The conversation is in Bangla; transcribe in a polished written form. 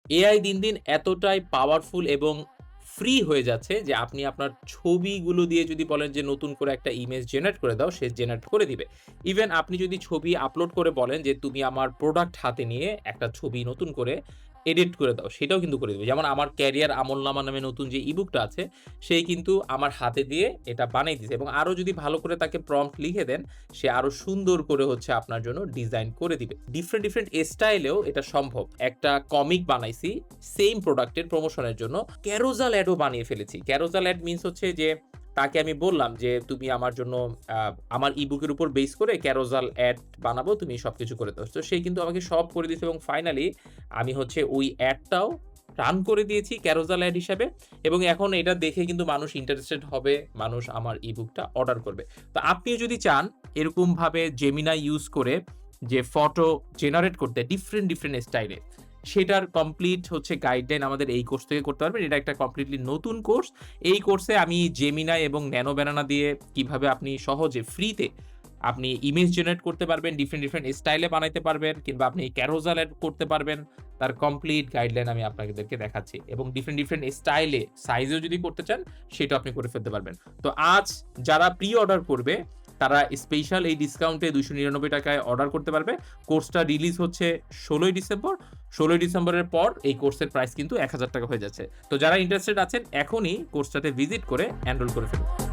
এআই দিন, দিন এতটাই পাওয়ারফুল এবং ফ্রি হয়ে যাচ্ছে যে আপনি আপনার ছবিগুলো দিয়ে যদি বলেন যে নতুন করে একটা ইমেজ জেনারেট করে দাও, সে জেনারেট করে দিবে। ইভেন আপনি যদি ছবি আপলোড করে বলেন যে তুমি আমার প্রোডাক্ট হাতে নিয়ে একটা ছবি নতুন করে এডিট করে দাও, সেটাও কিন্তু করে দিবে। যেমন আমার ক্যারিয়ার আমলনামা নামে নতুন যে ইবুকটা আছে, সে কিন্তু আমার হাতে দিয়ে এটা বানাই দিছে এবং আরো যদি ভালো করে তাকে প্রম্পট লিখে দেন, সে আরো সুন্দর করে হচ্ছে আপনার জন্য ডিজাইন করে দিবে। ডিফারেন্ট, ডিফারেন্ট স্টাইলেও এটা সম্ভব। একটা কমিক বানাইছি সেইম প্রোডাক্টের প্রমোশনের জন্য ক্যারোজাল এডও বানিয়ে ফেলেছি। ক্যারোজাল এড মিনস হচ্ছে যে তাকে আমি বললাম যে, "তুমি আমার জন্য আ আমার ইবুকের উপর বেস করে ক্যারোজাল এড বানাবো, তুমি সবকিছু করে দাও।" তো সে কিন্তু আমাকে সব করে দিয়েছে এবং ফাইনালি আমি হচ্ছে ওই এডটাও রান করে দিয়েছি ক্যারোজাল এড হিসাবে এবং এখন এটা দেখে কিন্তু মানুষ ইন্টারেস্টেড হবে, মানুষ আমার ইবুকটা অর্ডার করবে। তো আপনিও যদি চান এরকমভাবে জেমিনাই ইউজ করে যে ফটো জেনারেট করতে ডিফারেন্ট, ডিফারেন্ট স্টাইলে, সেটার কমপ্লিট হচ্ছে গাইডলাইন আমাদের এই কোর্স থেকে করতে পারবেন। এটা একটা কমপ্লিটলি নতুন কোর্স। এই কোর্সে আমি জেমিনাই এবং ন্যানো ব্যানানা দিয়ে কিভাবে আপনি সহজে ফ্রিতে আপনি ইমেজ জেনারেট করতে পারবেন, ডিফারেন্ট, ডিফারেন্ট স্টাইলে বানাইতে পারবেন কিংবা আপনি ক্যারোজাল এড করতে পারবেন। তার কমপ্লিট গাইডলাইন আমি আপনাদেরকে দেখাচ্ছি এবং ডিফারেন্ট, ডিফারেন্ট স্টাইলে সাইজেও যদি করতে চান সেটাও আপনি করে ফেলতে পারবেন। তো আজ যারা প্রি অর্ডার করবে তারা স্পেশাল এই ডিসকাউন্টে ৳২৯৯ অর্ডার করতে পারবে। কোর্সটা রিলিজ হচ্ছে ১৬ই ডিসেম্বর। ১৬ই ডিসেম্বরের পর এই কোর্সের প্রাইস কিন্তু ৳১,০০০ হয়ে যাচ্ছে। তো যারা ইন্টারেস্টেড আছেন এখনই কোর্সটাতে ভিজিট করে এনরোল করে ফেলুন।